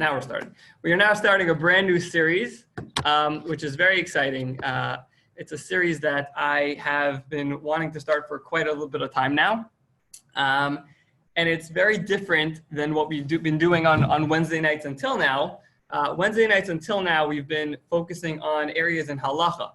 Now we're starting. We are now starting a brand new series, which is very exciting. It's a series that I have been wanting to start for quite a little bit of time now. And it's very different than what we've been doing on Wednesday nights until now. Wednesday nights until now, we've been focusing on areas in halacha.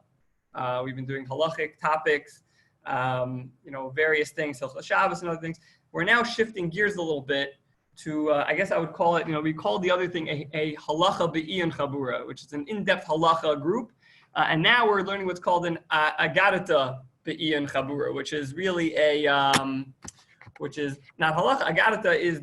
We've been doing halachic topics, various things, Hilchos Shabbos and other things. We're now shifting gears a little bit to, I guess I would call it, we call the other thing a halacha be'iyan chabura, which is an in-depth halacha group. And now we're learning what's called an agadata be'iyan chabura, which is really which is not halacha. Agadata is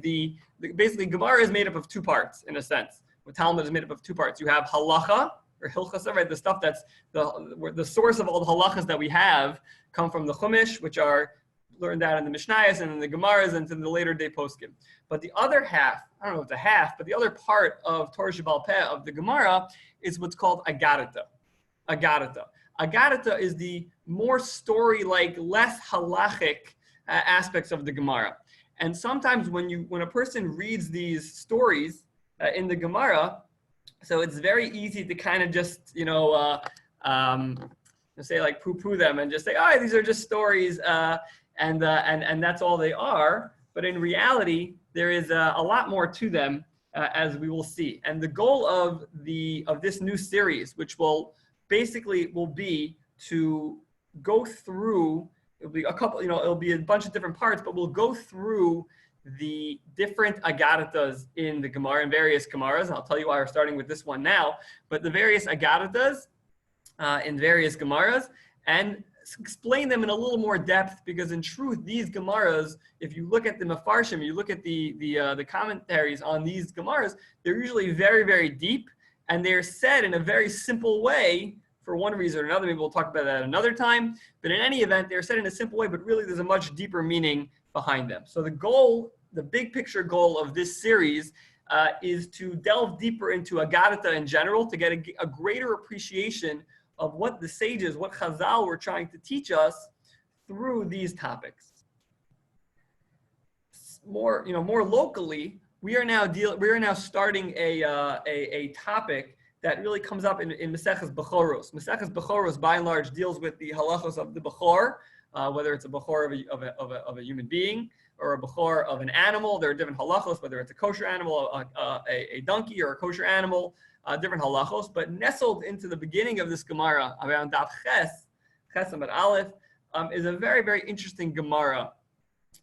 basically Gemara is made up of two parts in a sense. What Talmud is made up of two parts. You have halacha, or hilchas, right? The stuff that's the source of all the halachas that we have come from the Chumash, which are learned out in the Mishnayos and in the Gemaras and in the later day poskim. But the other half, I don't know if it's a half, but the other part of Torah Shebal Peh of the Gemara is what's called agadata. Agadata is the more story-like, less halachic aspects of the Gemara. And sometimes when a person reads these stories in the Gemara, so it's very easy to kind of just say like poo-poo them and just say, oh, these are just stories, and that's all they are. But in reality, there is a lot more to them, as we will see. And the goal of this new series, which will be to go through. It'll be a couple, it'll be a bunch of different parts, but we'll go through the different agadatas in the Gemara, in various Gemaras. I'll tell you why we're starting with this one now, but the various agadatas in various Gemaras, and explain them in a little more depth, because in truth, these Gemaras, if you look at the Mefarshim, you look at the commentaries on these Gemaras, they're usually very, very deep, and they're said in a very simple way for one reason or another. Maybe we'll talk about that another time, but in any event, they're said in a simple way, but really there's a much deeper meaning behind them. So the big picture goal of this series is to delve deeper into Agadata in general, to get a greater appreciation of what the sages, what Chazal were trying to teach us through these topics. More locally, we are now starting a topic that really comes up in Maseches Bechoros. Maseches Bechoros, by and large, deals with the halachos of the Bechor, whether it's a Bechor of a human being or a Bechor of an animal. There are different halachos, whether it's a kosher animal, a donkey, or a kosher animal, different halachos. But nestled into the beginning of this Gemara, around Daf Ches Amud Aleph, is a very, very interesting Gemara.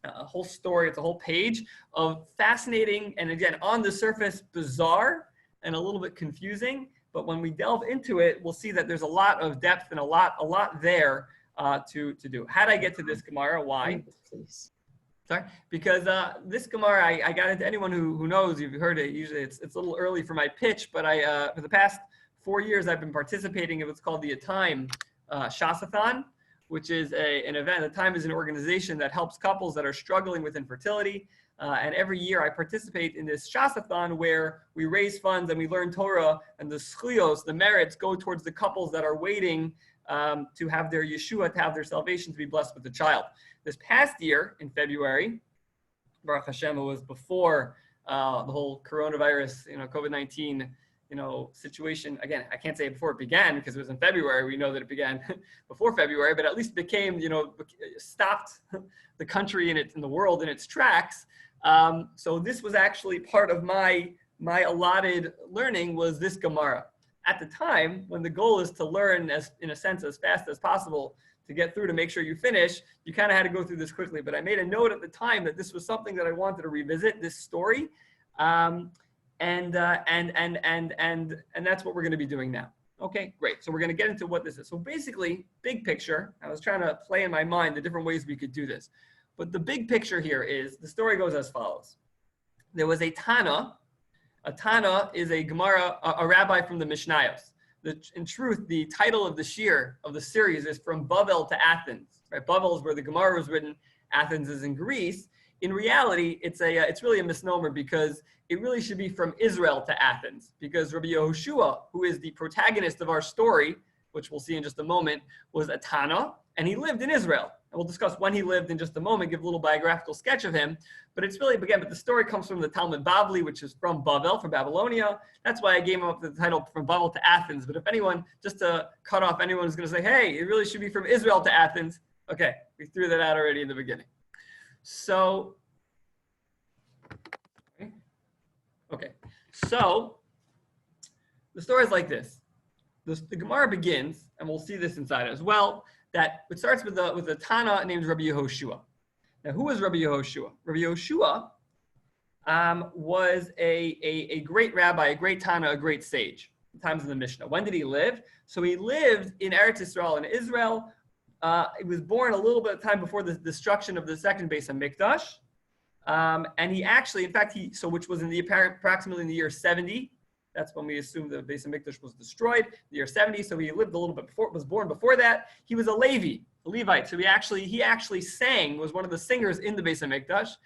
A whole story, it's a whole page of fascinating, and again, on the surface, bizarre and a little bit confusing. But when we delve into it, we'll see that there's a lot of depth and a lot there to do. How did I get to this Gemara? Why? Please. Sorry, because this Gemara, I got into, anyone who knows, you've heard it, usually it's a little early for my pitch, but for the past 4 years, I've been participating in what's called the Time Shasathon, which is an event. The Time is an organization that helps couples that are struggling with infertility. And every year I participate in this Shasathon, where we raise funds and we learn Torah, and the schlios, the merits, go towards the couples that are waiting to have their Yeshua, to have their salvation, to be blessed with a child. This past year, in February, Baruch Hashem, it was before the whole coronavirus, COVID-19, situation. Again, I can't say before it began, because it was in February. We know that it began before February, but at least became, stopped the country in the world in its tracks. So this was actually part of my allotted learning, was this Gemara. At the time, when the goal is to learn, in a sense, as fast as possible, to get through, to make sure you finish, you kind of had to go through this quickly. But I made a note at the time that this was something that I wanted to revisit, this story, and that's what we're going to be doing now. Okay, great. So we're going to get into what this is. So basically, big picture, I was trying to play in my mind the different ways we could do this. But the big picture here is, the story goes as follows. There was a Tana. A Tana is a Gemara, a rabbi from the Mishnayos. In truth, the title of the shir of the series is From Bavel to Athens. Right? Bavel is where the Gemara was written. Athens is in Greece. In reality, it's really a misnomer, because it really should be From Israel to Athens, because Rabbi Yehoshua, who is the protagonist of our story, which we'll see in just a moment, was a Tana, and he lived in Israel. And we'll discuss when he lived in just a moment, give a little biographical sketch of him. But it's really, again, but the story comes from the Talmud Bavli, which is from Bavel, from Babylonia. That's why I gave him up the title From Bavel to Athens. But if anyone, just to cut off anyone who's going to say, hey, it really should be from Israel to Athens. Okay, we threw that out already in the beginning. So, okay. So, the story is like this. The Gemara begins, and we'll see this inside as well, that it starts with a Tana named Rabbi Yehoshua. Now, who is Rabbi Yehoshua? Rabbi Yehoshua was a great rabbi, a great Tana, a great sage in times of the Mishnah. When did he live? So he lived in Eretz Yisrael, in Israel. He was born a little bit of time before the destruction of the second Beis HaMikdash. And he actually, in fact, which was approximately in the year 70. That's when we assume the Beis HaMikdash was destroyed, the year 70. So he lived a little bit before, was born before that. He was a Levi, a Levite. So he actually sang, was one of the singers in the Beis HaMikdash.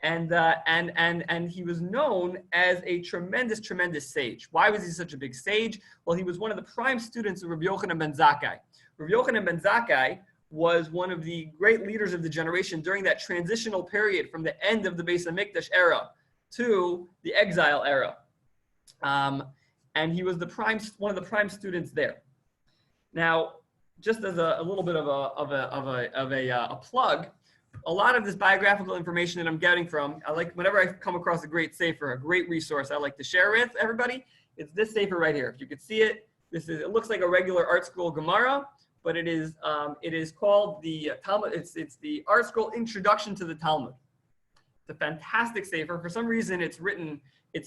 And he was known as a tremendous, tremendous sage. Why was he such a big sage? Well, he was one of the prime students of Rabbi Yochanan ben Zakkai. Rabbi Yochanan ben Zakkai was one of the great leaders of the generation during that transitional period from the end of the Beis HaMikdash era to the exile era. And he was one of the prime students there. Now, just as a little bit of a plug, a lot of this biographical information that I'm getting from, I like whenever I come across a great sefer, a great resource I like to share with everybody, it's this sefer right here. If you could see it, it looks like a regular art scroll Gemara, but it is called the Talmud. It's the art scroll Introduction to the Talmud. It's a fantastic sefer. For some reason, it's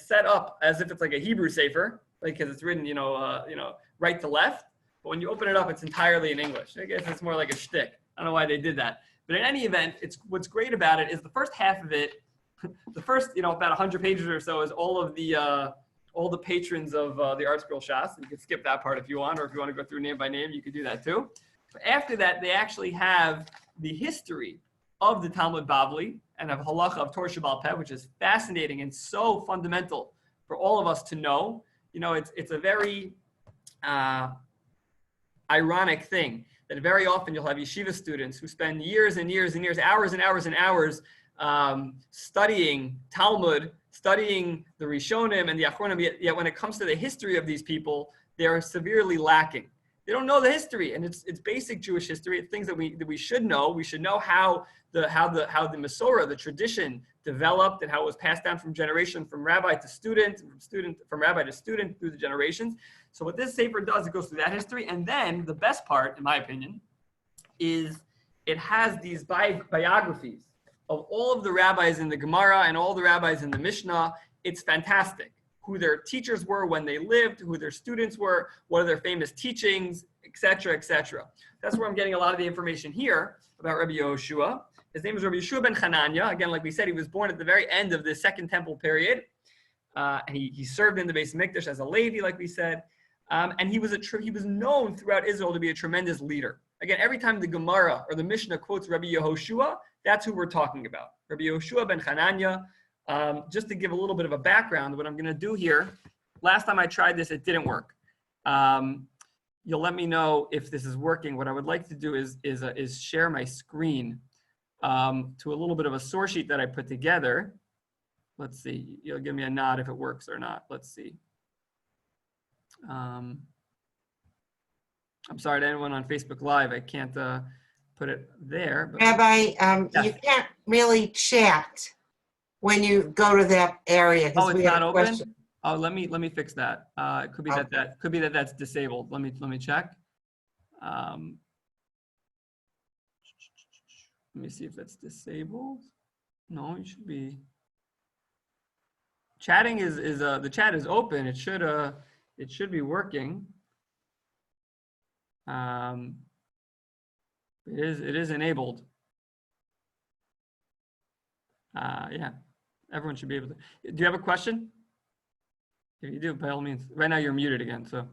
set up as if it's like a Hebrew sefer, like because it's written, right to left. But when you open it up, it's entirely in English. I guess it's more like a shtick. I don't know why they did that. But in any event, what's great about it is the first half of it, the first, about 100 pages or so is all the patrons of the Art Scroll Shas. You can skip that part if you want, or if you want to go through name by name, you could do that too. But after that, they actually have the history of the Talmud Bavli and of halacha of Torah Sheba'al Peh, which is fascinating and so fundamental for all of us to know. It's a very ironic thing that very often you'll have yeshiva students who spend years and years and years, hours and hours and hours studying Talmud, studying the Rishonim and the Achronim, yet when it comes to the history of these people, they're severely lacking. They don't know the history, and it's basic Jewish history. It's things that we should know. We should know how the Masorah, the tradition, developed and how it was passed down from generation, from rabbi to student, from rabbi to student through the generations. So what this sefer does, it goes through that history, and then the best part, in my opinion, is it has these biographies of all of the rabbis in the Gemara and all the rabbis in the Mishnah. It's fantastic. Who their teachers were when they lived, who their students were, what are their famous teachings, etc., etc. That's where I'm getting a lot of the information here about Rabbi Yehoshua. His name is Rabbi Yehoshua ben Hanania. Again, like we said, he was born at the very end of the Second Temple period. And he served in the Beis HaMikdash as a Levi, like we said. And he was known throughout Israel to be a tremendous leader. Again, every time the Gemara or the Mishnah quotes Rabbi Yehoshua, that's who we're talking about. Rabbi Yehoshua ben Hanania. Just to give a little bit of a background, what I'm going to do here, last time I tried this, it didn't work. You'll let me know if this is working. What I would like to do is share my screen to a little bit of a source sheet that I put together. Let's see. You'll give me a nod if it works or not. Let's see. I'm sorry to anyone on Facebook Live. I can't put it there. But Rabbi, yes. You can't really chat when you go to that area. Oh, it's not open? Oh, let me fix that. It could be that that's disabled. Let me check. Let me see if that's disabled. No, you should be. Chatting is the chat is open. It should be working. It is enabled. Yeah, everyone should be able to. Do you have a question? If you do, by all means. Right now you're muted again, so.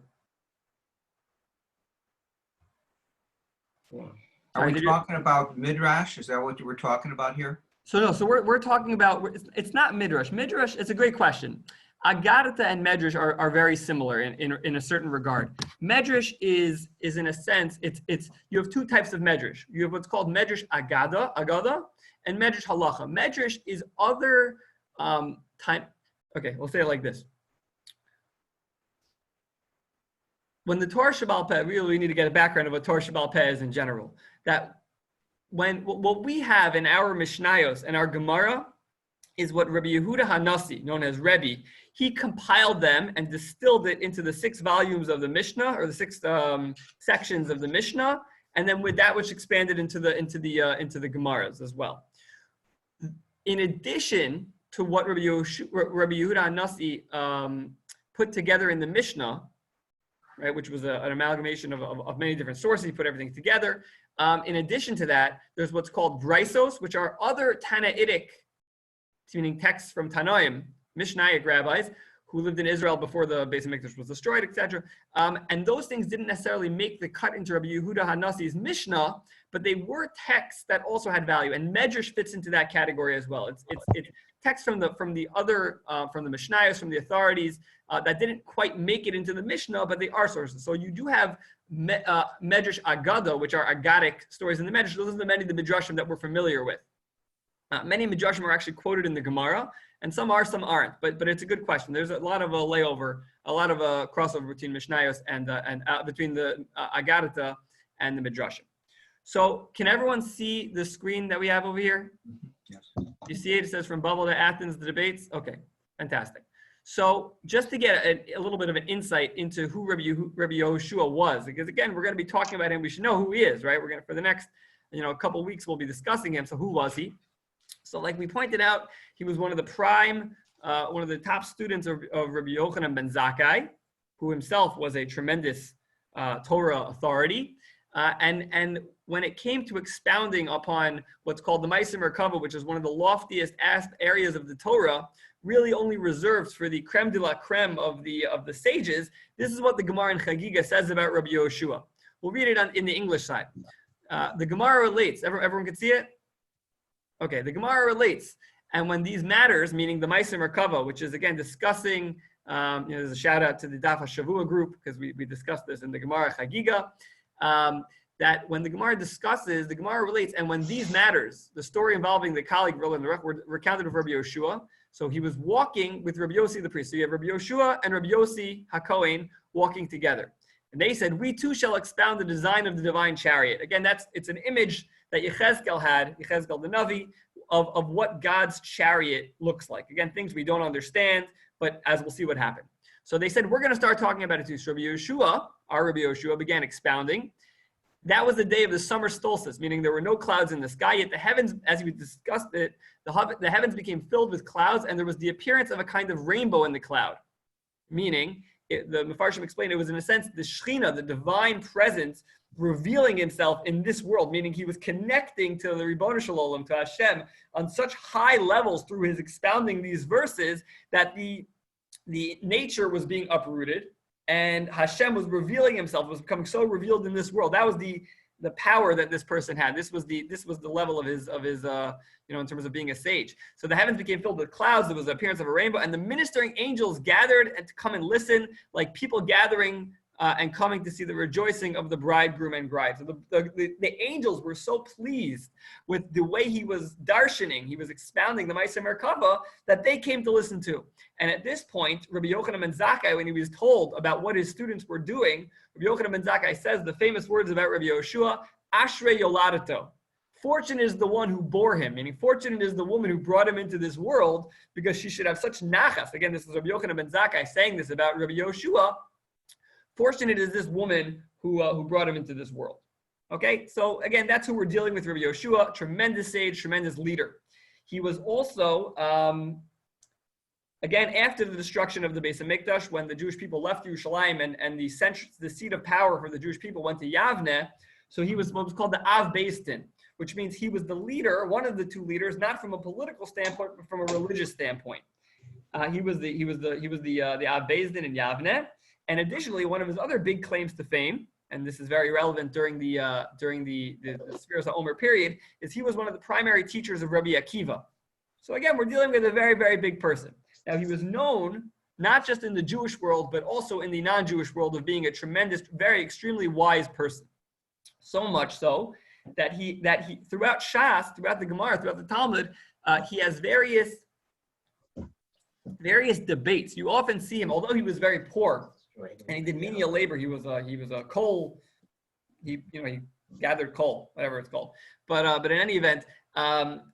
Are we talking about Midrash? Is that what you were talking about here? So no, so we're talking about, it's not Midrash. Midrash, it's a great question. Agadata and Medrash are very similar in a certain regard. Medrash is in a sense, it's you have two types of Medrash. You have what's called Medrash Agada, and Medrash Halacha. Medrash is other time. Okay, we'll say it like this. When the Torah Shabbal Peh, really we need to get a background of what Torah Shabbal Peh is in general. That when what we have in our Mishnayos and our Gemara is what Rabbi Yehuda Hanasi, known as Rebbe, he compiled them and distilled it into the 6 volumes of the Mishnah, or the 6 sections of the Mishnah, and then with that which expanded into the Gemaras as well. In addition to what Rabbi Yehuda Hanasi put together in the Mishnah, right, which was an amalgamation of many different sources, he put everything together. In addition to that, there's what's called Braisos, which are other Tanaitic, meaning texts from Tanoim, Mishnaic rabbis, who lived in Israel before the Beis HaMikdash was destroyed, etc. And those things didn't necessarily make the cut into Rabbi Yehuda Hanasi's Mishnah, but they were texts that also had value. And Medrash fits into that category as well. It's texts from the Mishnayos, from the authorities that didn't quite make it into the Mishnah, but they are sources. So you do have Medrash Agada, which are Agadic stories in the Medrash. Those are many of the Midrashim that we're familiar with. Many Midrashim are actually quoted in the Gemara, and some are, some aren't. But it's a good question. There's a lot of a layover, a lot of a crossover between Mishnayos and between the Agadata and the Midrashim. So can everyone see the screen that we have over here? Yes. You see it? It says from Bavel to Athens, the debates. Okay, fantastic. So just to get a little bit of an insight into who Rabbi Yehoshua was, because again, we're going to be talking about him. We should know who he is, right? We're going to, for the next, a couple of weeks, we'll be discussing him. So who was he? So like we pointed out, he was one of the top students of Rabbi Yochanan ben Zakkai, who himself was a tremendous Torah authority. And when it came to expounding upon what's called the Ma'aseh Merkava, which is one of the loftiest areas of the Torah, really only reserved for the creme de la creme of the sages, this is what the Gemara in Chagiga says about Rabbi Yehoshua. We'll read it in the English side. The Gemara relates. Everyone can see it? Okay, the Gemara relates. And when these matters, meaning the Ma'aseh Merkava, which is again discussing, there's a shout out to the Daf HaShavua group, because we discussed this in the Gemara Chagiga, that when the Gemara discusses, the Gemara relates, and when these matters, the story involving the colleague were recounted of Rabbi Yehoshua, so he was walking with Rabbi Yossi the priest. So you have Rabbi Yehoshua and Rabbi Yossi HaKohen walking together. And they said, we too shall expound the design of the divine chariot. Again, it's an image that Yechezkel had, Yechezkel the Navi, of what God's chariot looks like. Again, things we don't understand, but as we'll see what happened. So they said, we're going to start talking about it too. So Rabbi Yehoshua began expounding. That was the day of the summer solstice, meaning there were no clouds in the sky, yet the heavens, as we discussed it, the heavens became filled with clouds, and there was the appearance of a kind of rainbow in the cloud. Meaning, the Mefarshim explained it was in a sense the Shekhinah, the divine presence, revealing himself in this world, meaning he was connecting to the Ribono Shel Olam, to Hashem, on such high levels through his expounding these verses that the nature was being uprooted, and Hashem was revealing himself, was becoming so revealed in this world. That was the power that this person had. This was the level of his in terms of being a sage. So the heavens became filled with clouds. There was the appearance of a rainbow, and the ministering angels gathered and to come and listen, like people gathering and coming to see the rejoicing of the bridegroom and bride. So the angels were so pleased with the way he was darshaning, he was expounding the Ma'aseh Merkava, that they came to listen to. And at this point, Rabbi Yochanan ben Zakkai, when he was told about what his students were doing, Rabbi Yochanan ben Zakkai says the famous words about Rabbi Yehoshua, Ashrei Yoladato. Fortunate is the one who bore him, meaning fortunate is the woman who brought him into this world, because she should have such nachas. Again, this is Rabbi Yochanan ben Zakkai saying this about Rabbi Yehoshua. Fortunate is this woman who brought him into this world. Okay, so again, that's who we're dealing with, Rabbi Yehoshua, tremendous sage, tremendous leader. He was also, again, after the destruction of the Beis HaMikdash, when the Jewish people left Yerushalayim and the seat of power for the Jewish people went to Yavne, so he was what was called the Av Beis Din, which means he was the leader, one of the two leaders, not from a political standpoint, but from a religious standpoint. He was the Av Beis Din in Yavne. And additionally, one of his other big claims to fame, and this is very relevant during the Sfiras HaOmer period, is he was one of the primary teachers of Rabbi Akiva. So again, we're dealing with a very, very big person. Now, he was known not just in the Jewish world, but also in the non-Jewish world of being a tremendous, very extremely wise person. So much so that he throughout Shas, throughout the Gemara, throughout the Talmud, he has various debates. You often see him, although he was very poor and he did menial labor. He was a coal. He gathered coal, whatever it's called. But in any event,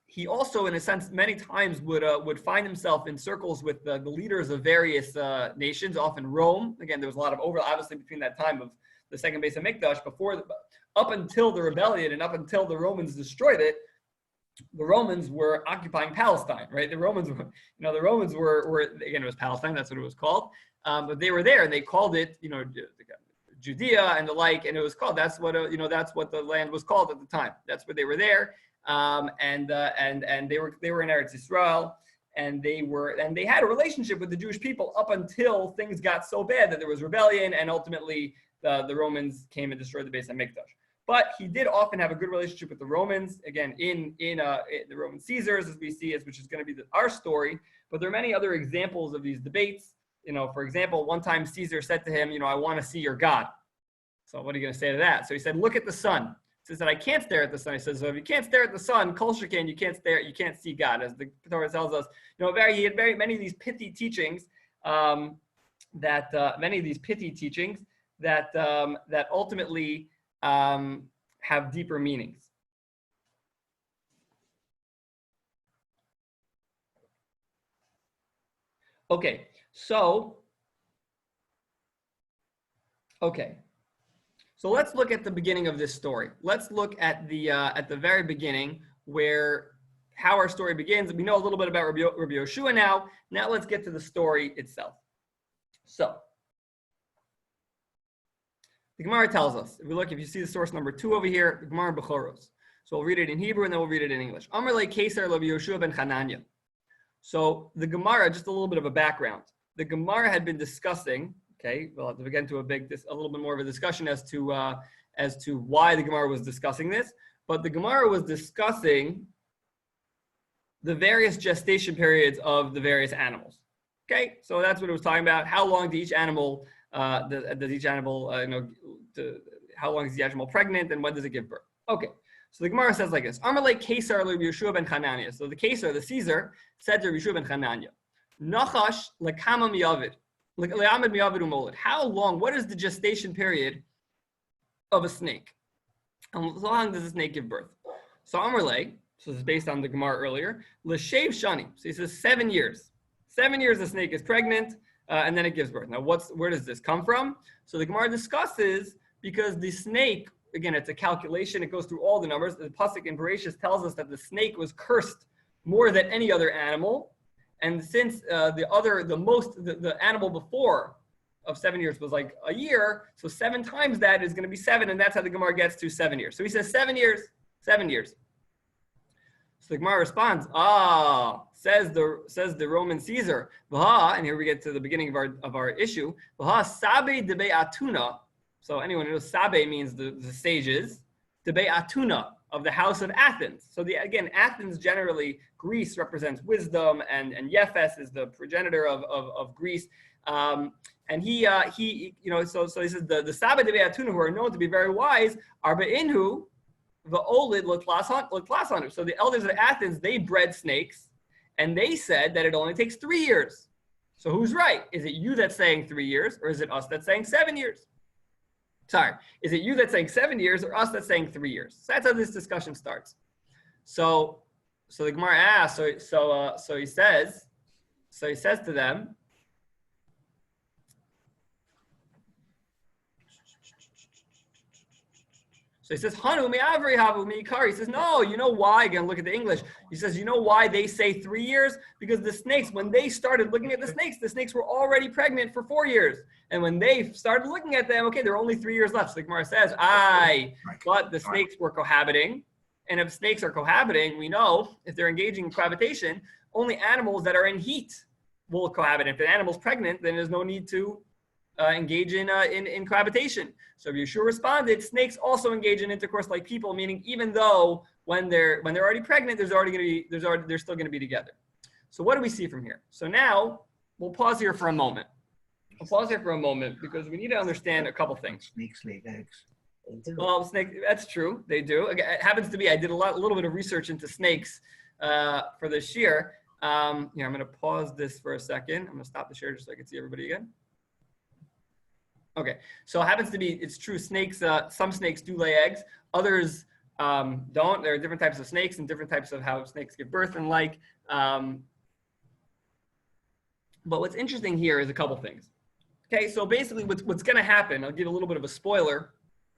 he also, in a sense, many times would find himself in circles with the leaders of various nations, often Rome. Again, there was a lot of overlap, obviously, between that time of the second base of Mikdash, up until the rebellion and up until the Romans destroyed it. The Romans were occupying Palestine, right? The Romans were again, it was Palestine, that's what it was called. But they were there, and they called it, Judea and the like, and it was called. That's what the land was called at the time. That's where they were there, and they were in Eretz Yisrael, and they had a relationship with the Jewish people up until things got so bad that there was rebellion, and ultimately the Romans came and destroyed the Beis HaMikdash. But he did often have a good relationship with the Romans, again, in the Roman Caesars, as we see, which is going to be our story. But there are many other examples of these debates. For example, one time Caesar said to him, I want to see your God. So what are you going to say to that? So he said, look at the sun. He said, I can't stare at the sun. He says, so if you can't stare at the sun, Kol Shekin, you can't see God. As the Torah tells us, he had very many of these pithy teachings that ultimately have deeper meanings. Okay, so let's look at the beginning of this story. Let's look at the very beginning, how our story begins. We know a little bit about Rabbi Yehoshua now. Now let's get to the story itself. So the Gemara tells us, if you see the source number 2 over here, the Gemara Bechoros. So we'll read it in Hebrew and then we'll read it in English. Amar le Keser Rabbi Yehoshua ben Hanania. So the Gemara, just a little bit of a background. The Gemara had been discussing, we'll have to get into a little bit more of a discussion as to why the Gemara was discussing this. But the Gemara was discussing the various gestation periods of the various animals. Okay, so that's what it was talking about. How long does each animal how long is the animal pregnant and when does it give birth? Okay, so the Gemara says like this: Amalei Kesar le Yehoshua ben Hanania. So the Kesar, the Caesar, said to Yehoshua ben Hanania, Nachash lekama miyavid, le'amid miyavid umolid. How long? What is the gestation period of a snake? And how long does a snake give birth? So Amalei, so this is based on the Gemara earlier, l'shev shani. So he says 7 years. 7 years the snake is pregnant. And then it gives birth. Now, where does this come from? So the Gemara discusses, because the snake, again, it's a calculation. It goes through all the numbers. The pasuk in Bereshis tells us that the snake was cursed more than any other animal. And since the animal before of 7 years was like a year, so 7 times that is going to be 7, and that's how the Gemara gets to 7 years. So he says 7 years, 7 years. So the Gemara responds, says the Roman Caesar, and here we get to the beginning of our issue. Sabe debe atuna. So anyone who knows sabe means the sages. Debe atuna, of the house of Athens. So again, Athens generally, Greece represents wisdom, and Yefes is the progenitor of Greece. And so he says the sabe debe atuna, who are known to be very wise, are be'inhu. So the elders of Athens, they bred snakes, and they said that it only takes 3 years. So who's right? Is it you that's saying 3 years, or is it us that's saying 7 years? Sorry, is it you that's saying 7 years, or us that's saying 3 years? So that's how this discussion starts. So the Gemara asks. So he says to them. So he says, Hanu me'avri havu me'ikar. He says, no, you know why? Again, look at the English. He says, you know why they say 3 years? Because the snakes, when they started looking at the snakes were already pregnant for 4 years. And when they started looking at them, there are only 3 years left. So the Gemara says, but the snakes were cohabiting. And if snakes are cohabiting, we know if they're engaging in cohabitation, only animals that are in heat will cohabit. If the animal's pregnant, then there's no need to engage in cohabitation. So Yehoshua responded, snakes also engage in intercourse like people, meaning even though when they're already pregnant, they're still going to be together. So what do we see from here? So now we'll pause here for a moment. We'll pause here for a moment because we need to understand a couple things. Snakes lay eggs. Well, that's true. They do. Again, it happens to be, I did a little bit of research into snakes for this year. Here, I'm going to pause this for a second. I'm going to stop the share just so I can see everybody again. Okay, so it happens to be, it's true, snakes, some snakes do lay eggs, others don't. There are different types of snakes and different types of how snakes give birth and like. But what's interesting here is a couple things. Okay, so basically what's going to happen, I'll give a little bit of a spoiler,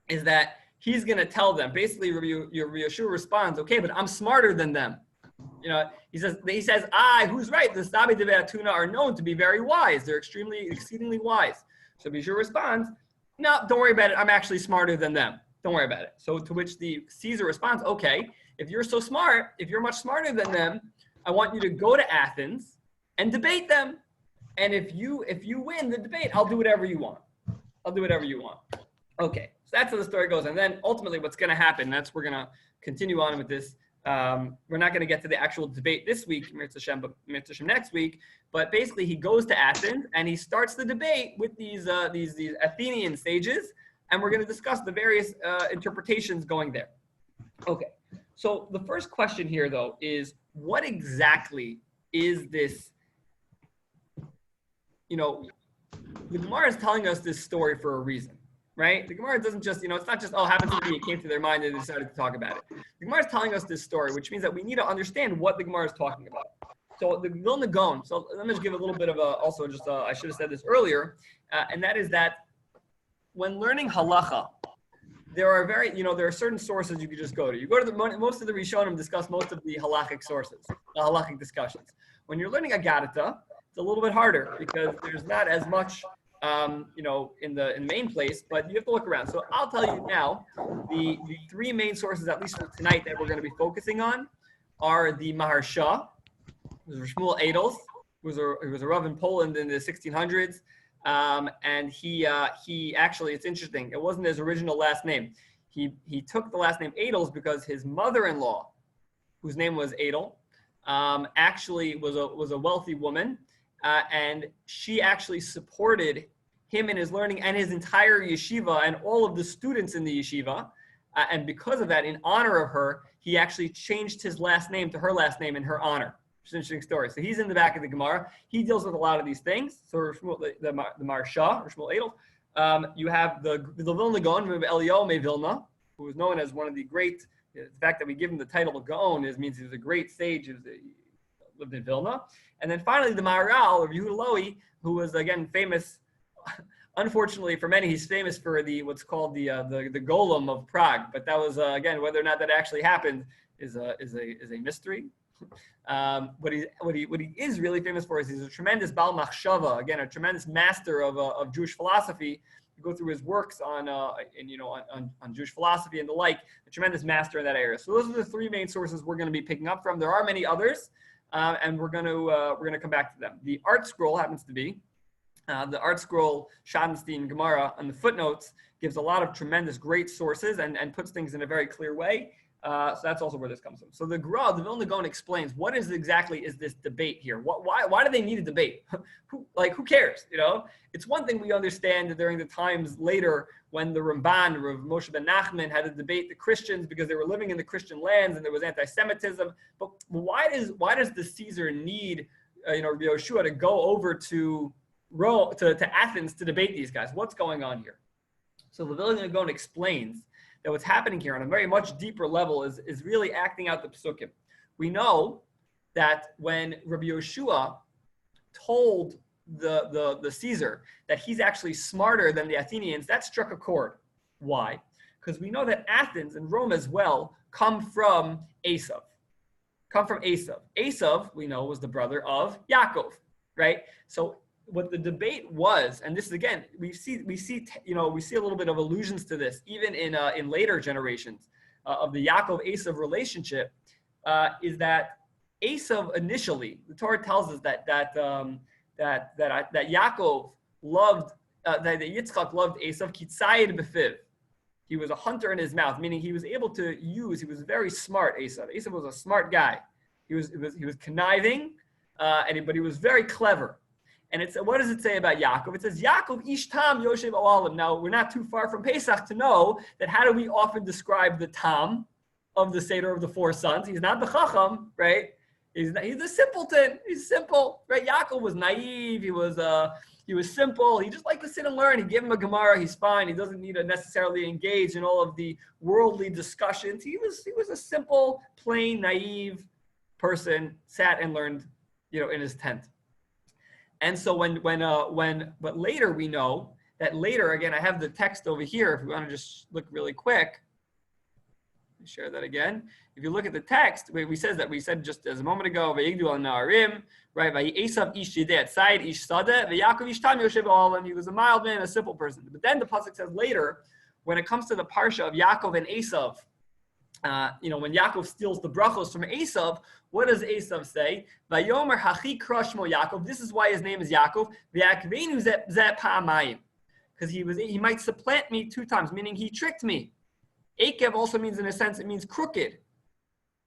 is that he's going to tell them, basically Yehoshua responds, okay, but I'm smarter than them. You know, he says, who's right? The Sabi de Tuna are known to be very wise. They're exceedingly wise. So Yehoshua responds, no, don't worry about it. I'm actually smarter than them. Don't worry about it. So to which the Caesar responds, okay, if you're so smart, if you're much smarter than them, I want you to go to Athens and debate them. And if you win the debate, I'll do whatever you want. I'll do whatever you want. Okay, so that's how the story goes. And then ultimately what's going to happen, we're going to continue on with this. We're not going to get to the actual debate this week, Mirza Hashem, but Mirza Hashem next week. But basically, he goes to Athens and he starts the debate with these Athenian sages, and we're going to discuss the various interpretations going there. Okay, so the first question here, though, is what exactly is this? You know, the Gemara is telling us this story for a reason. Right? The Gemara doesn't just, it's not just, happens to be, it came to their mind and they decided to talk about it. The Gemara is telling us this story, which means that we need to understand what the Gemara is talking about. So the Vilna Gaon, so let me just give a little bit of I should have said this earlier, and that is that when learning halacha, there are certain sources you could just go to. You go to most of the Rishonim discuss most of the halachic sources, the halachic discussions. When you're learning Agadata, it's a little bit harder because there's not as much in the main place, but you have to look around. So I'll tell you now, the three main sources, at least for tonight, that we're going to be focusing on are the Maharsha, who was Shmuel Adels, who was a Rav in Poland in the 1600s, and he actually, it's interesting, it wasn't his original last name. He took the last name Adels because his mother-in-law, whose name was Adel, actually was a wealthy woman. And she actually supported him in his learning and his entire yeshiva and all of the students in the yeshiva. And because of that, in honor of her, he actually changed his last name to her last name in her honor. It's an interesting story. So he's in the back of the Gemara. He deals with a lot of these things. So the Maharsha, or Shmuel Adel. You have the Vilna Gaon, Elio me Vilna, who is known as one of the great, the fact that we give him the title of Gaon means he was a great sage. He lived in Vilna. And then finally, the Maharal, or Yehuda Lowy, who was, again, famous, unfortunately for many, he's famous for what's called the Golem of Prague. But that was, again, whether or not that actually happened is a mystery. What he is really famous for is he's a tremendous Bal Machshava, again, a tremendous master of Jewish philosophy. You go through his works on Jewish philosophy and the like, a tremendous master in that area. So those are the three main sources we're going to be picking up from. There are many others. And we're going to come back to them. The art scroll happens to be the art scroll Schadenstein Gemara on the footnotes gives a lot of tremendous great sources and puts things in a very clear way. So that's also where this comes from. So the Vilna Gaon explains what exactly is this debate here? Why do they need a debate? Who cares? It's one thing we understand during the times later when the Ramban, Rav Moshe ben Nachman, had to debate the Christians because they were living in the Christian lands and there was anti-Semitism. But why does the Caesar need Yehoshua to go over to Rome, to Athens to debate these guys? What's going on here? So the Vilna Gaon explains that what's happening here on a very much deeper level is really acting out the psukim. We know that when Rabbi Yehoshua told the Caesar that he's actually smarter than the Athenians, that struck a chord. Why? Because we know that Athens and Rome as well come from Esav. Esav, we know, was the brother of Yaakov, right? So what the debate was, and this is again, we see a little bit of allusions to this even in later generations of the Yaakov-Esav relationship, is that Esav initially, the Torah tells us that Yaakov loved that Yitzchak loved Esav kitzayid befiv. He was a hunter in his mouth, meaning he was able to use. He was very smart. Esav was a smart guy. He was conniving, but he was very clever. And it's, what does it say about Yaakov? It says, Yaakov ish tam yoshev oalim. Now, we're not too far from Pesach to know that how do we often describe the tam of the Seder of the four sons? He's not the chacham, right? He's a simpleton. He's simple, right? Yaakov was naive. He was simple. He just liked to sit and learn. He gave him a Gemara. He's fine. He doesn't need to necessarily engage in all of the worldly discussions. He was a simple, plain, naive person, sat and learned, in his tent. And so but later we know that later, again, I have the text over here. If we want to just look really quick, let me share that again. If you look at the text, we said just as a moment ago, Vayigdu al Na'arim, right? Vayesav ish yedei tzayid ish sadeh, Vayakov ish tam yoshev oalim. He was a mild man, a simple person. But then the pasuk says later, when it comes to the parsha of Yaakov and Esav, when Yaakov steals the brachos from Esav, what does Esav say? Vayomer hachi krashmo Yaakov. This is why his name is Yaakov. V'yakvenu zeh pa'amayim, because he might supplant me 2 times, meaning he tricked me. Akev also means, in a sense, it means crooked,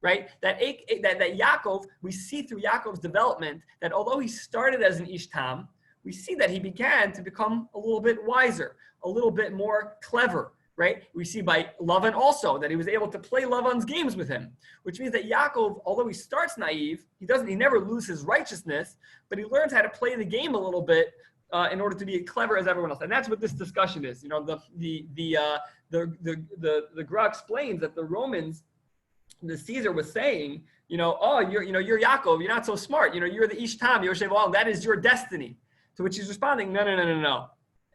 right? That Yaakov, we see through Yaakov's development that although he started as an Ishtam, we see that he began to become a little bit wiser, a little bit more clever, right? We see by Lavan also that he was able to play Lavan's games with him, which means that Yaakov, although he starts naive, he never loses his righteousness, but he learns how to play the game a little bit in order to be clever as everyone else. And that's what this discussion is. The Gra explains that the Romans, the Caesar was saying, you're Yaakov, you're not so smart. You're the Ishtam, Yoshev Oalim, that is your destiny. To which he's responding, no.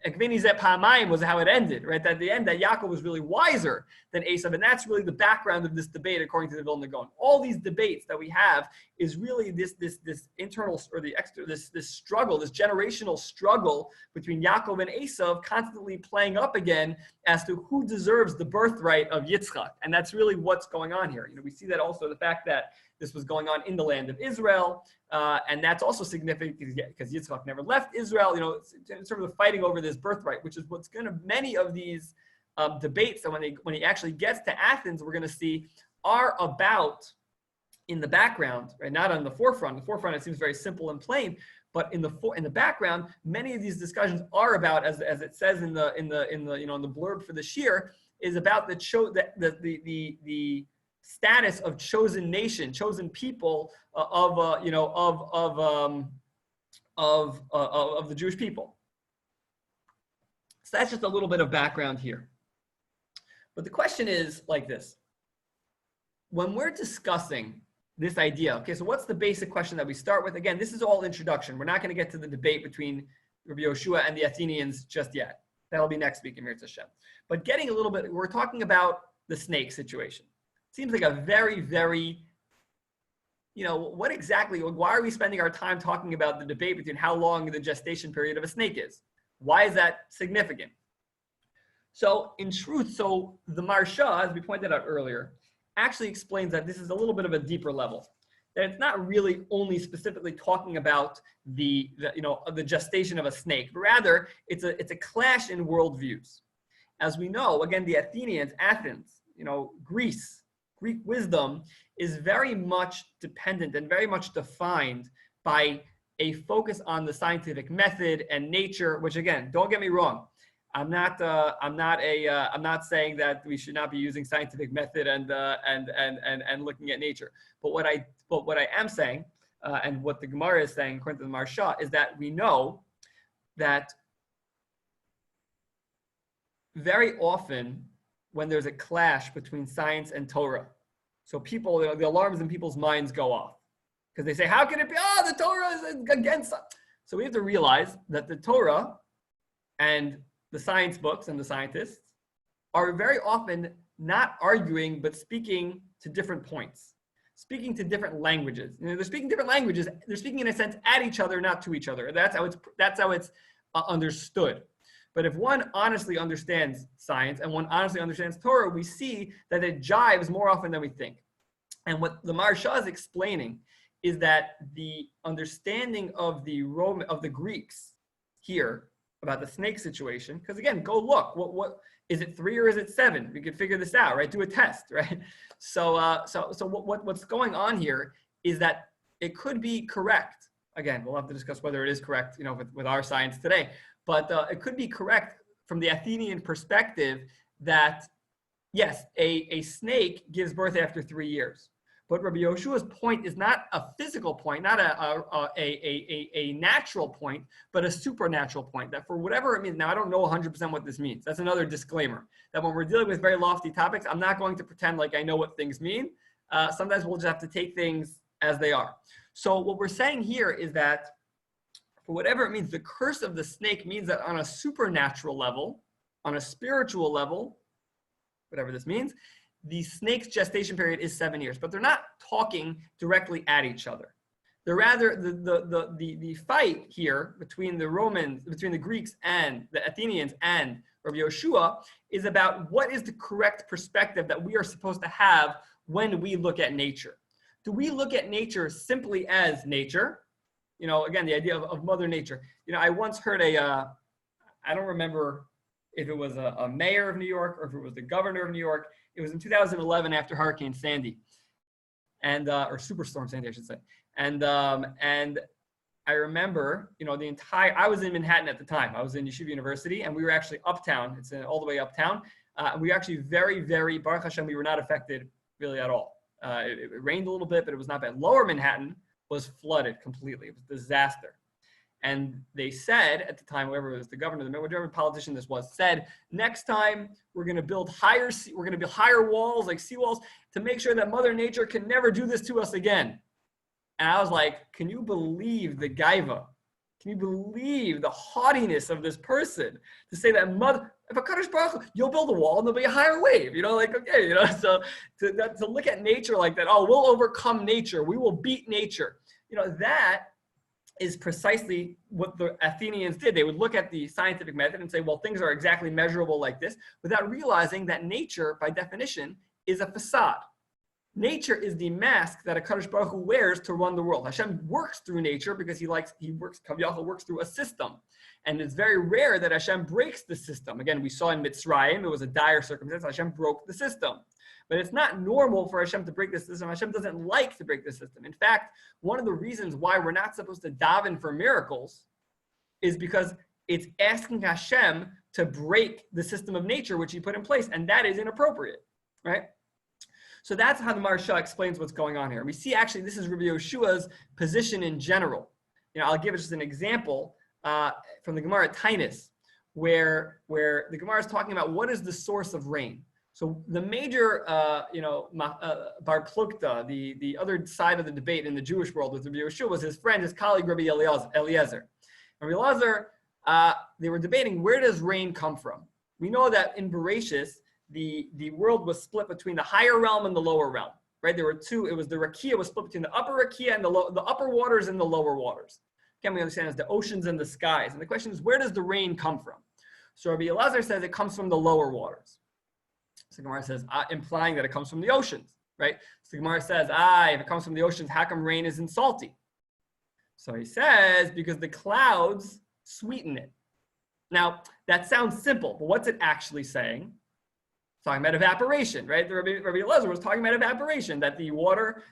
Ekveni zeh pa'amayim was how it ended, right? At the end, that Yaakov was really wiser than Esav, and that's really the background of this debate, according to the Vilna Gaon. All these debates that we have is really this internal or this struggle, this generational struggle between Yaakov and Esav, constantly playing up again as to who deserves the birthright of Yitzchak, and that's really what's going on here. We see that also the fact that this was going on in the land of Israel, and that's also significant because Yitzchak never left Israel. In terms of fighting over this birthright, which is what's going to many of these debates. And when he actually gets to Athens, we're going to see are about in the background, right? Not on the forefront. The forefront it seems very simple and plain, but in the background, many of these discussions are about, as it says in the blurb for the shir, is about the status of chosen nation, chosen people of the Jewish people. So that's just a little bit of background here. But the question is like this. When we're discussing this idea, okay, so what's the basic question that we start with? Again, this is all introduction. We're not going to get to the debate between Rabbi Yehoshua and the Athenians just yet. That'll be next week in Mirz Hashem. But getting a little bit, we're talking about the snake situation. Seems like a very, very, what exactly, why are we spending our time talking about the debate between how long the gestation period of a snake is? Why is that significant? So in truth, the Marsha, as we pointed out earlier, actually explains that this is a little bit of a deeper level. That it's not really only specifically talking about the gestation of a snake, but rather it's a clash in worldviews. As we know, again, the Athenians, Athens, Greek wisdom is very much dependent and very much defined by a focus on the scientific method and nature, which again, don't get me wrong. I'm not saying that we should not be using scientific method and looking at nature. But what I am saying, and what the Gemara is saying, according to the Marsha, is that we know that very often when there's a clash between science and Torah, so the alarms in people's minds go off because they say, how can it be? The Torah is against us. So we have to realize that the Torah and the science books and the scientists are very often not arguing, but speaking to different points, speaking to different languages. They're speaking different languages. They're speaking in a sense at each other, not to each other. That's how it's understood. But if one honestly understands science and one honestly understands Torah, we see that it jives more often than we think. And what the Marsha is explaining is that the understanding of the Greeks here about the snake situation, because again, go look. What is it, 3 or is it 7? We could figure this out, right? Do a test, right? So what's going on here is that it could be correct. Again, we'll have to discuss whether it is correct, with our science today. But it could be correct from the Athenian perspective that, yes, a snake gives birth after 3 years. But Rabbi Yehoshua's point is not a physical point, not a natural point, but a supernatural point, that for whatever it means. Now, I don't know 100% what this means. That's another disclaimer, that when we're dealing with very lofty topics, I'm not going to pretend like I know what things mean. Sometimes we'll just have to take things as they are. So what we're saying here is that for whatever it means, the curse of the snake means that on a supernatural level, on a spiritual level, whatever this means, the snake's gestation period is 7 years, but they're not talking directly at each other. They're rather, the fight here between the Romans, between the Greeks and the Athenians and Rabbi Yehoshua is about what is the correct perspective that we are supposed to have when we look at nature. Do we look at nature simply as nature? Again, the idea of Mother Nature. I once heard I don't remember if it was a mayor of New York or if it was the governor of New York. It was in 2011 after Hurricane Sandy, or Superstorm Sandy, I should say. And I remember, I was in Manhattan at the time. I was in Yeshiva University, and we were actually uptown. It's all the way uptown. We were actually very, very, Baruch Hashem, we were not affected really at all. It rained a little bit, but it was not bad. Lower Manhattan was flooded completely. It was a disaster. And they said at the time, whoever was the governor, whatever politician this was, said, next time we're going to build higher walls, like seawalls, to make sure that Mother Nature can never do this to us again. And I was like, can you believe the gaiva? Can you believe the haughtiness of this person to say that if a Kadosh Baruch Hu, you'll build a wall and there'll be a higher wave, okay, so to look at nature like that, we'll overcome nature, we will beat nature, that is precisely what the Athenians did. They would look at the scientific method and say, well, things are exactly measurable like this, without realizing that nature, by definition, is a facade. Nature is the mask that a Kadosh Baruch Hu wears to run the world. Hashem works through nature because he works through a system. And it's very rare that Hashem breaks the system. Again, we saw in Mitzrayim, it was a dire circumstance. Hashem broke the system. But it's not normal for Hashem to break the system. Hashem doesn't like to break the system. In fact, one of the reasons why we're not supposed to daven for miracles is because it's asking Hashem to break the system of nature which he put in place, and that is inappropriate, right? So that's how the Maharsha explains what's going on here. We see actually this is Rabbi Yehoshua's position in general. I'll give it just an example from the Gemara at Tainus, where the Gemara is talking about what is the source of rain. So the major, Bar Plukta, the other side of the debate in the Jewish world with Rabbi Yehoshua was his friend, his colleague, Rabbi Eliezer. Rabbi Eliezer, they were debating, where does rain come from? We know that in Bereshis, the world was split between the higher realm and the lower realm, right? There were two, it was the Rakia was split between the upper Rakia and the upper waters and the lower waters. Again, we understand as the oceans and the skies. And the question is, where does the rain come from? So Rabbi Eliezer says it comes from the lower waters. So Gemara says, implying that it comes from the oceans, right? So Gemara says, if it comes from the oceans, how come rain isn't salty? So he says, because the clouds sweeten it. Now, that sounds simple, but what's it actually saying? It's talking about evaporation, right? Rabbi Eliezer was talking about evaporation, that the water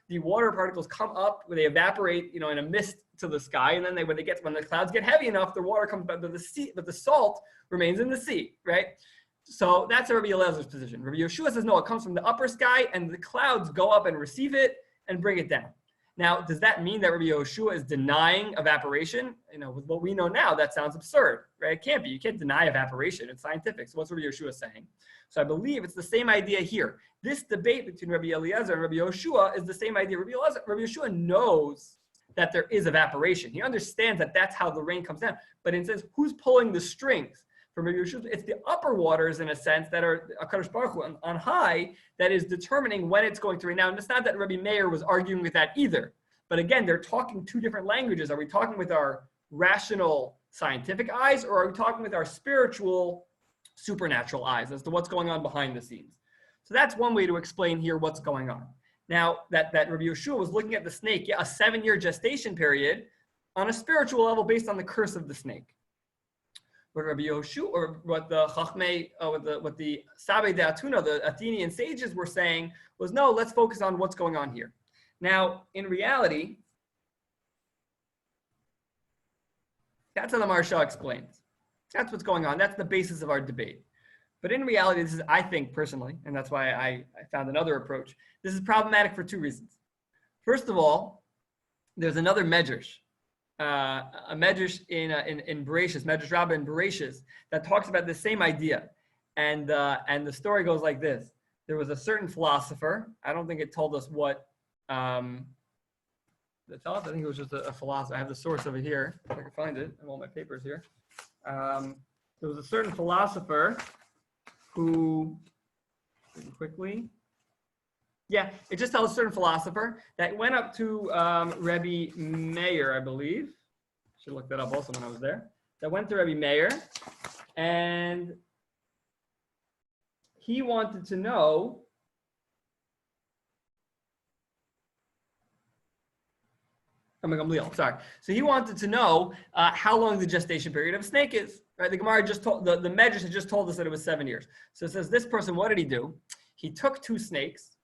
particles come up, they evaporate, in a mist to the sky, and then when the clouds get heavy enough, the water comes back to the sea, but the salt remains in the sea, right? So that's Rabbi Eliezer's position. Rabbi Yehoshua says, no, it comes from the upper sky, and the clouds go up and receive it and bring it down. Now, does that mean that Rabbi Yehoshua is denying evaporation? With what we know now, that sounds absurd, right? It can't be. You can't deny evaporation. It's scientific. So what's Rabbi Yehoshua saying? So I believe it's the same idea here. This debate between Rabbi Eliezer and Rabbi Yehoshua is the same idea. Rabbi Yehoshua knows that there is evaporation. He understands that that's how the rain comes down. But in a sense, who's pulling the strings? From Rabbi Yehoshua, it's the upper waters, in a sense, that are Kadosh Baruch Hu on high that is determining when it's going to rain. Now, and it's not that Rabbi Meir was arguing with that either. But again, they're talking two different languages. Are we talking with our rational scientific eyes, or are we talking with our spiritual supernatural eyes as to what's going on behind the scenes? So that's one way to explain here what's going on. Now, that Rabbi Yehoshua was looking at the snake, a 7-year gestation period on a spiritual level based on the curse of the snake. What Rabbi Yehoshua, or what the Chachmei, what the Sabei de Atuna, the Athenian sages were saying was, no, let's focus on what's going on here. Now, in reality, That's how the Maharsha explains. That's what's going on. That's the basis of our debate. But in reality, this is, I think personally, and that's why I found another approach, this is problematic for two reasons. First of all, there's another medrash, a medrash in Bereshis, Medrash Rabbi in Bereshis, that talks about the same idea. And the story goes like this. There was a certain philosopher. I don't think it told us what the thought. I think it was just a philosopher. I have the source of it here. If I can find it. I have all my papers here. There was a certain philosopher who, quickly, yeah, it just tells a certain philosopher that went up to Rabbi Meir, I believe. Should look that up also when I was there. That went to Rabbi Meir, and he wanted to know sorry. So he wanted to know how long the gestation period of a snake is. Right? The Gemara just told the Medrash had just told us that it was 7 years. So it says this person, what did he do? He took two snakes.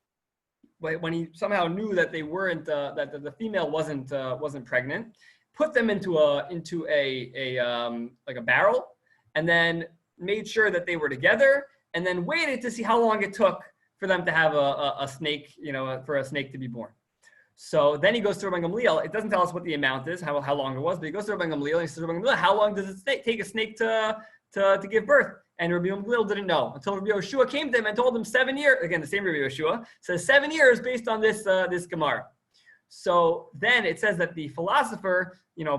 When he somehow knew that they weren't that the female wasn't pregnant, put them into a like a barrel, and then made sure that they were together, and then waited to see how long it took for them to have a snake, for a snake to be born. So then he goes to Rabbi Gamliel. It doesn't tell us what the amount is, how long it was, but he goes to Rabbi Gamliel and he says, Rabbi Gamliel, how long does it take a snake to give birth? And Rabbi Gamliel didn't know until Rabbi Yehoshua came to him and told him 7 years. Again, the same Rabbi Yehoshua says 7 years based on this Gemara. So then it says that the philosopher,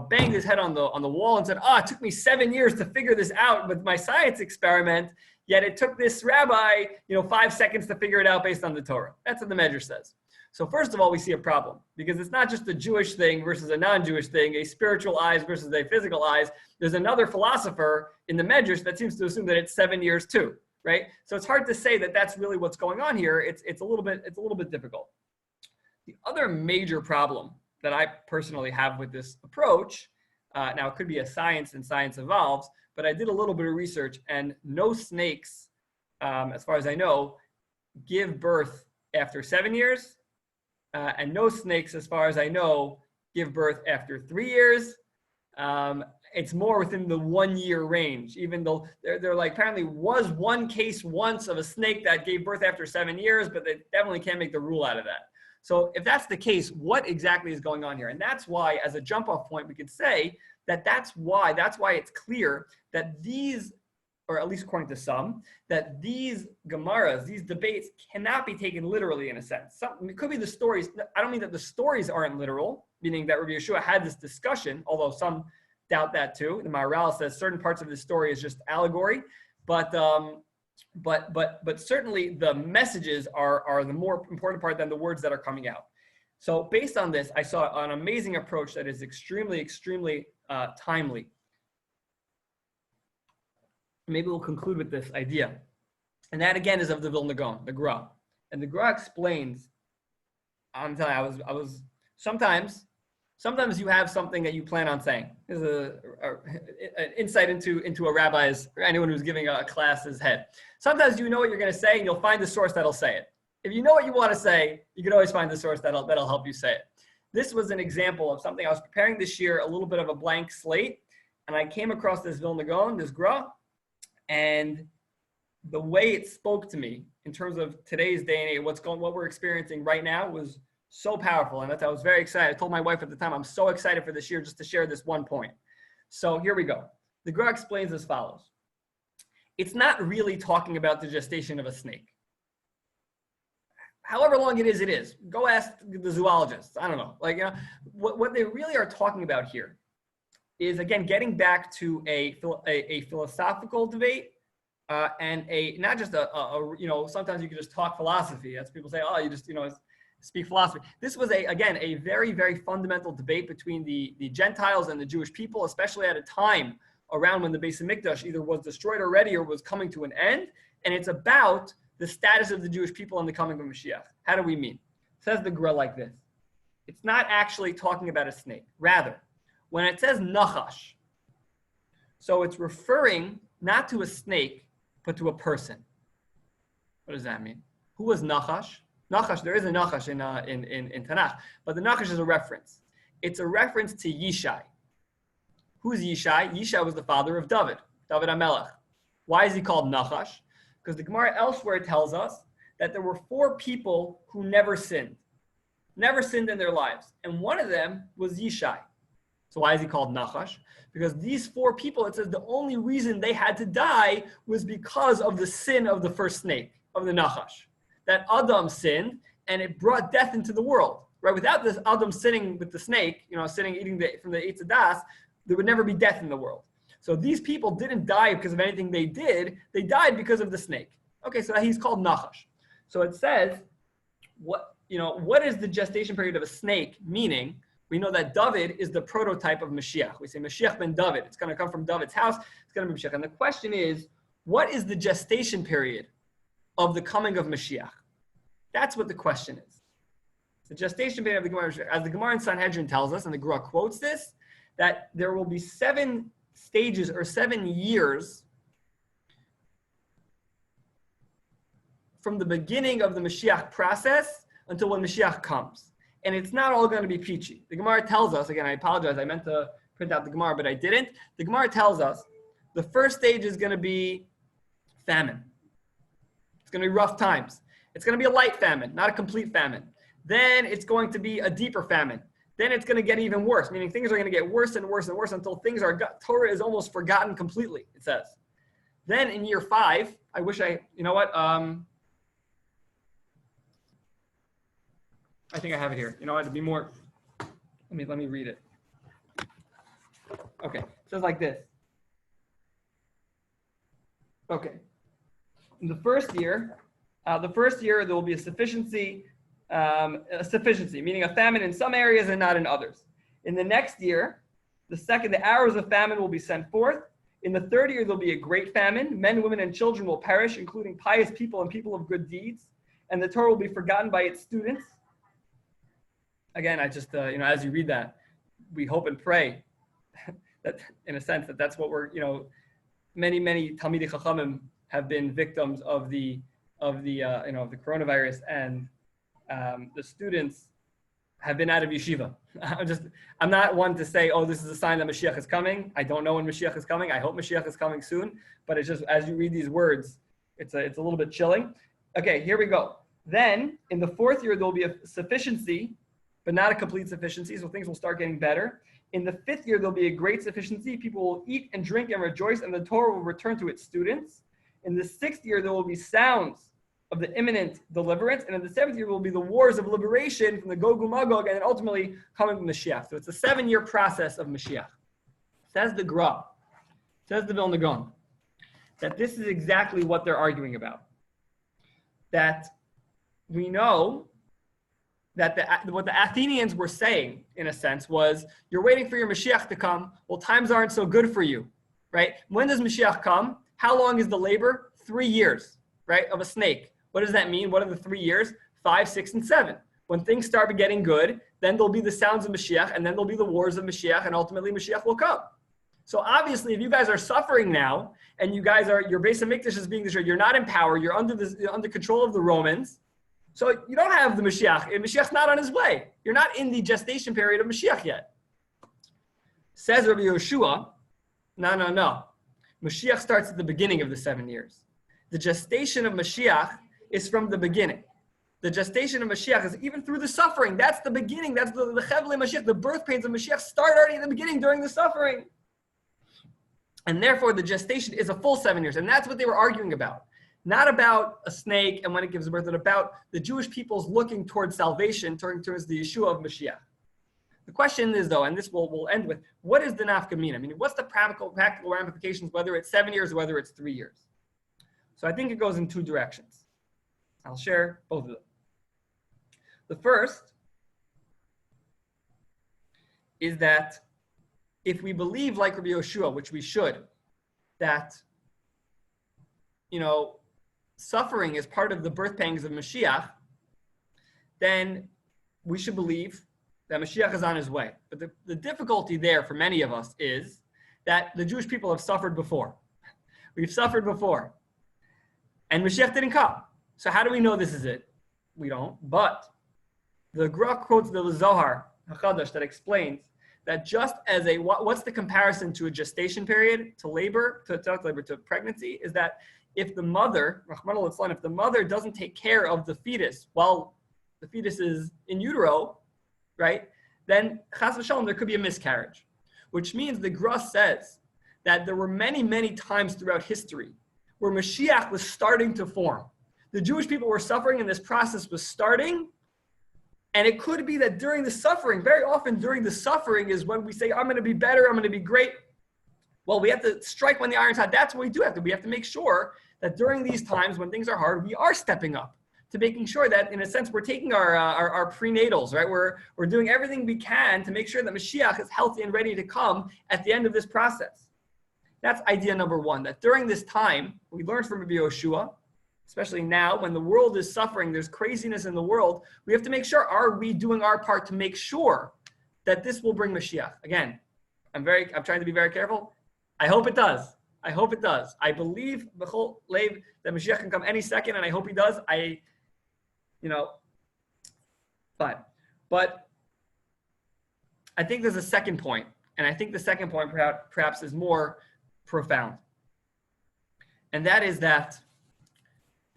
banged his head on the wall and said, it took me 7 years to figure this out with my science experiment. Yet it took this rabbi, 5 seconds to figure it out based on the Torah. That's what the Medrash says. So first of all, we see a problem because it's not just a Jewish thing versus a non-Jewish thing, a spiritual eyes versus a physical eyes. There's another philosopher in the Medrash that seems to assume that it's 7 years too, right? So it's hard to say that that's really what's going on here. It's a little bit difficult. The other major problem that I personally have with this approach, now it could be a science and science evolves, but I did a little bit of research and no snakes, as far as I know, give birth after 7 years. And no snakes, as far as I know, give birth after 3 years. It's more within the 1 year range, even though they're like, apparently was one case once of a snake that gave birth after 7 years, but they definitely can't make the rule out of that. So if that's the case, what exactly is going on here? And that's why, as a jump off point, we could say that that's why it's clear that these, or at least according to some, that these Gemaras, these debates cannot be taken literally in a sense. It could be the stories. I don't mean that the stories aren't literal, meaning that Rabbi Yehoshua had this discussion, although some doubt that too. The Maharal says certain parts of the story is just allegory, but certainly the messages are the more important part than the words that are coming out. So based on this, I saw an amazing approach that is extremely, extremely timely. Maybe we'll conclude with this idea. And that again is of the Vilna Gaon, the Gra. And the Gra explains, I'm telling you, I was sometimes you have something that you plan on saying. This is an insight into a rabbi's, or anyone who's giving a class's head. Sometimes you know what you're going to say and you'll find the source that'll say it. If you know what you want to say, you can always find the source that'll help you say it. This was an example of something I was preparing this year, a little bit of a blank slate, and I came across this Vilna Gaon, this Gra, and the way it spoke to me in terms of today's day and age, what we're experiencing right now was so powerful. And I was very excited. I told my wife at the time, I'm so excited for this year just to share this one point. So here we go. The Gra explains as follows. It's not really talking about the gestation of a snake. However long it is. Go ask the zoologists. I don't know. What they really are talking about here is, again, getting back to a philosophical debate and not just sometimes you can just talk philosophy. As people say, you just, speak philosophy. This was a very, very fundamental debate between the Gentiles and the Jewish people, especially at a time around when the Beis Hamikdash either was destroyed already or was coming to an end. And it's about the status of the Jewish people and the coming of Mashiach. How do we mean? Says the Gra like this. It's not actually talking about a snake. Rather, when it says Nachash, so it's referring not to a snake, but to a person. What does that mean? Who was Nachash? Nachash, there is a Nachash in Tanakh, but the Nachash is a reference. It's a reference to Yishai. Who's Yishai? Yishai was the father of David HaMelech. Why is he called Nachash? Because the Gemara elsewhere tells us that there were 4 people who never sinned in their lives. And one of them was Yishai. So why is he called Nachash? Because these 4 people, it says the only reason they had to die was because of the sin of the first snake, of the Nachash. That Adam sinned, and it brought death into the world. Right? Without this Adam sinning with the snake, eating from the Eitz Hadas, there would never be death in the world. So these people didn't die because of anything they did. They died because of the snake. Okay, so he's called Nachash. So it says, what is the gestation period of a snake? Meaning, we know that David is the prototype of Mashiach. We say Mashiach ben David. It's going to come from David's house. It's going to be Mashiach. And the question is, what is the gestation period of the coming of Mashiach? That's what the question is. The gestation period of the Gemara, as the Gemara in Sanhedrin tells us, and the Gemara quotes this, that there will be 7 stages or 7 years from the beginning of the Mashiach process until when Mashiach comes. And it's not all going to be peachy. The Gemara tells us, again, I apologize, I meant to print out the Gemara, but I didn't. The Gemara tells us the first stage is going to be famine. It's going to be rough times. It's going to be a light famine, not a complete famine. Then it's going to be a deeper famine. Then it's going to get even worse, meaning things are going to get worse and worse and worse until Torah is almost forgotten completely, it says. Then in year 5, I wish I think I have it here. It'd be more, let me read it. Okay, it says like this. Okay. In the first year, there will be a sufficiency, meaning a famine in some areas and not in others. In the next year, the arrows of famine will be sent forth. In the 3rd year, there'll be a great famine. Men, women, and children will perish, including pious people and people of good deeds. And the Torah will be forgotten by its students. Again, I just, as you read that, we hope and pray that, in a sense, that's what we're, many Talmidei Chachamim have been victims of the coronavirus, and the students have been out of yeshiva. I'm not one to say, oh, this is a sign that Mashiach is coming. I don't know when Mashiach is coming. I hope Mashiach is coming soon. But it's just, as you read these words, it's a little bit chilling. Okay, here we go. Then, in the 4th year, there will be a sufficiency, but not a complete sufficiency, so things will start getting better. In the 5th year, there'll be a great sufficiency. People will eat and drink and rejoice, and the Torah will return to its students. In the 6th year, there will be sounds of the imminent deliverance. And in the 7th year will be the wars of liberation from the Gog and Magog, and then ultimately coming to Mashiach. So it's a 7-year process of Mashiach. Says the Gra, says the Vilna Gaon, that this is exactly what they're arguing about. That we know that what the Athenians were saying, in a sense, was, you're waiting for your Mashiach to come. Well, times aren't so good for you, right? When does Mashiach come? How long is the labor? 3 years, right, of a snake. What does that mean? What are the 3 years? 5, 6, and 7. When things start getting good, then there'll be the sounds of Mashiach, and then there'll be the wars of Mashiach, and ultimately Mashiach will come. So obviously, if you guys are suffering now, and your Beis HaMikdash is being destroyed, you're not in power, you're under control of the Romans, so you don't have the Mashiach. And Mashiach's not on his way. You're not in the gestation period of Mashiach yet. Says Rabbi Yehoshua, no. Mashiach starts at the beginning of the 7 years. The gestation of Mashiach is from the beginning. The gestation of Mashiach is even through the suffering. That's the beginning. That's the Chevlei Mashiach. The birth pains of Mashiach start already in the beginning during the suffering. And therefore, the gestation is a full 7 years. And that's what they were arguing about. Not about a snake and when it gives birth, but about the Jewish people's looking towards salvation, towards the Yeshua of Mashiach. The question is, though, and this we'll end with, what is the nafka mina? I mean, what's the practical ramifications, whether it's 7 years or whether it's 3 years? So I think it goes in 2 directions. I'll share both of them. The first is that if we believe, like Rabbi Yehoshua, which we should, that, suffering is part of the birth pangs of Mashiach, then we should believe that Mashiach is on his way. But the difficulty there for many of us is that the Jewish people have suffered before. We've suffered before. And Mashiach didn't come. So how do we know this is it? We don't. But the Gra quotes the Zohar HaChadash that explains that just as what's the comparison to a gestation period, to labor, to pregnancy, is that if the mother, Rahman al-Islam, if the mother doesn't take care of the fetus while the fetus is in utero, right, then chas v'shalom, there could be a miscarriage, which means the Gra says that there were many, many times throughout history where Mashiach was starting to form. The Jewish people were suffering and this process was starting. And it could be that during the suffering, very often during the suffering is when we say, I'm going to be better, I'm going to be great. Well, we have to strike when the iron's hot. That's what we do have to. We have to make sure that during these times when things are hard, we are stepping up to making sure that, in a sense, we're taking our prenatals, right? We're doing everything we can to make sure that Mashiach is healthy and ready to come at the end of this process. That's idea number one, that during this time, we learned from Rabbi Yehoshua, especially now when the world is suffering, there's craziness in the world, we have to make sure, are we doing our part to make sure that this will bring Mashiach? Again, I'm trying to be very careful. I hope it does. I hope it does. I believe b'chol lev that Mashiach can come any second, and I hope he does. Fine. But I think there's a second point, and I think the second point perhaps is more profound. And that is that,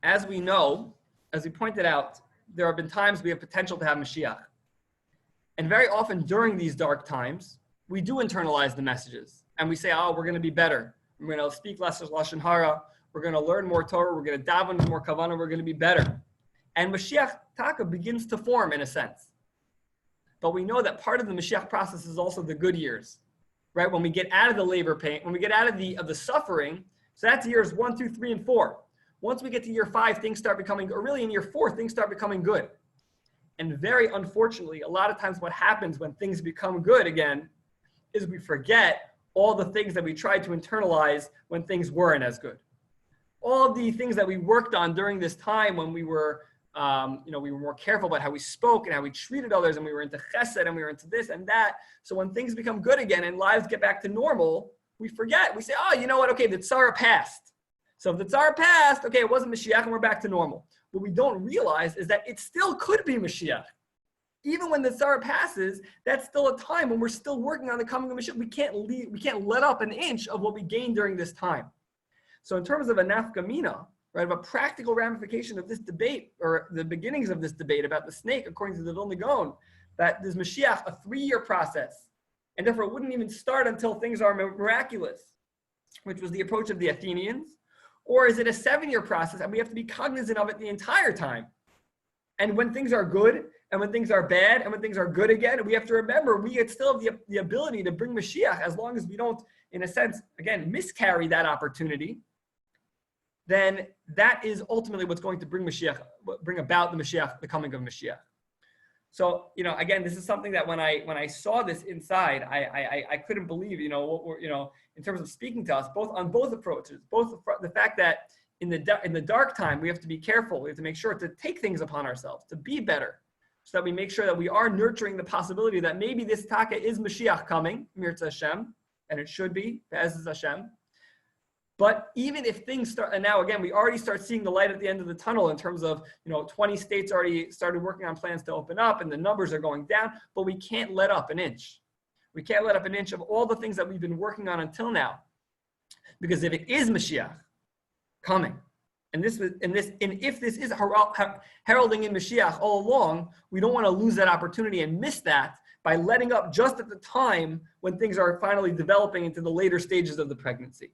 as we know, as we pointed out, there have been times we have potential to have Mashiach. And very often during these dark times, we do internalize the messages. And we say, oh, we're going to be better. We're going to speak less Lashon Hara. We're going to learn more Torah. We're going to daven more Kavanah. We're going to be better. And Mashiach Taka begins to form in a sense. But we know that part of the Mashiach process is also the good years, right? When we get out of the labor pain, when we get out of the suffering, so that's years 1, 2, 3, and 4. Once we get to year 5, things start becoming, or really in year 4, things start becoming good. And very unfortunately, a lot of times what happens when things become good again is we forget all the things that we tried to internalize when things weren't as good. All of the things that we worked on during this time when we were, we were more careful about how we spoke and how we treated others, and we were into chesed and we were into this and that. So when things become good again and lives get back to normal, we forget. We say, oh, you know what? Okay, the tzara passed. So if the tzara passed, okay, it wasn't Mashiach and we're back to normal. What we don't realize is that it still could be Mashiach. Even when the tzara passes, that's still a time when we're still working on the coming of Mashiach. We can't let up an inch of what we gained during this time. So in terms of a nafka mina, right, of a practical ramification of this debate, or the beginnings of this debate about the snake, according to the Vilna Gaon, that there's Mashiach, a 3-year process, and therefore it wouldn't even start until things are miraculous, which was the approach of the Athenians. Or is it a 7-year process and we have to be cognizant of it the entire time? And when things are good, and when things are bad, and when things are good again, we have to remember we still have the ability to bring Mashiach, as long as we don't, in a sense, again, miscarry that opportunity. Then that is ultimately what's going to bring about the Mashiach, the coming of Mashiach. So, again, this is something that when I saw this inside, I couldn't believe, in terms of speaking to us, on both approaches, both the fact that in the dark time, we have to be careful. We have to make sure to take things upon ourselves, to be better, so that we make sure that we are nurturing the possibility that maybe this taka is Mashiach coming, Mirza Hashem, and it should be, Be'ezus Hashem. But even if things start, and now again, we already start seeing the light at the end of the tunnel in terms of, 20 states already started working on plans to open up and the numbers are going down, but we can't let up an inch. We can't let up an inch of all the things that we've been working on until now. Because if it is Mashiach coming, and if this is heralding in Mashiach all along, we don't want to lose that opportunity and miss that by letting up just at the time when things are finally developing into the later stages of the pregnancy.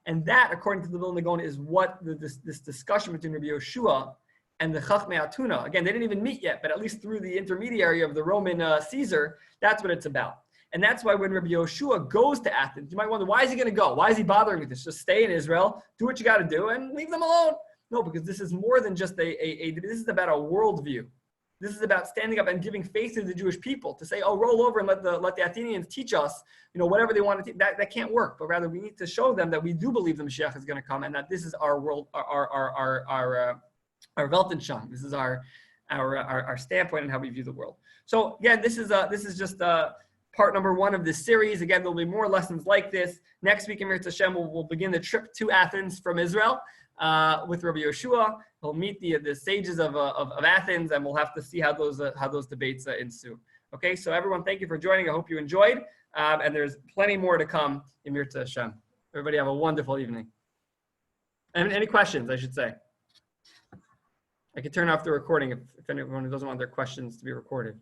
And that, according to the Vilna Gaon, is what this discussion between Rabbi Yehoshua and the Chachmei Atuna, again, they didn't even meet yet, but at least through the intermediary of the Roman Caesar, that's what it's about. And that's why when Rabbi Yehoshua goes to Athens, you might wonder, why is he going to go? Why is he bothering with this? Just stay in Israel, do what you got to do, and leave them alone. No, because this is more than just this is about a worldview. This is about standing up and giving faith to the Jewish people, to say, oh, roll over and let the Athenians teach us, whatever they want to teach. That can't work. But rather, we need to show them that we do believe the Mashiach is going to come, and that this is our world, our Weltanschauung. This is our standpoint and how we view the world. So again, this is just part number 1 of this series. Again, there'll be more lessons like this. Next week in Mirza Hashem, we'll begin the trip to Athens from Israel with Rabbi Yehoshua. We'll meet the sages of Athens, and we'll have to see how those debates ensue. Okay, so everyone, thank you for joining. I hope you enjoyed. And there's plenty more to come in Mirza Hashem. Everybody have a wonderful evening. And any questions, I should say. I can turn off the recording if anyone doesn't want their questions to be recorded.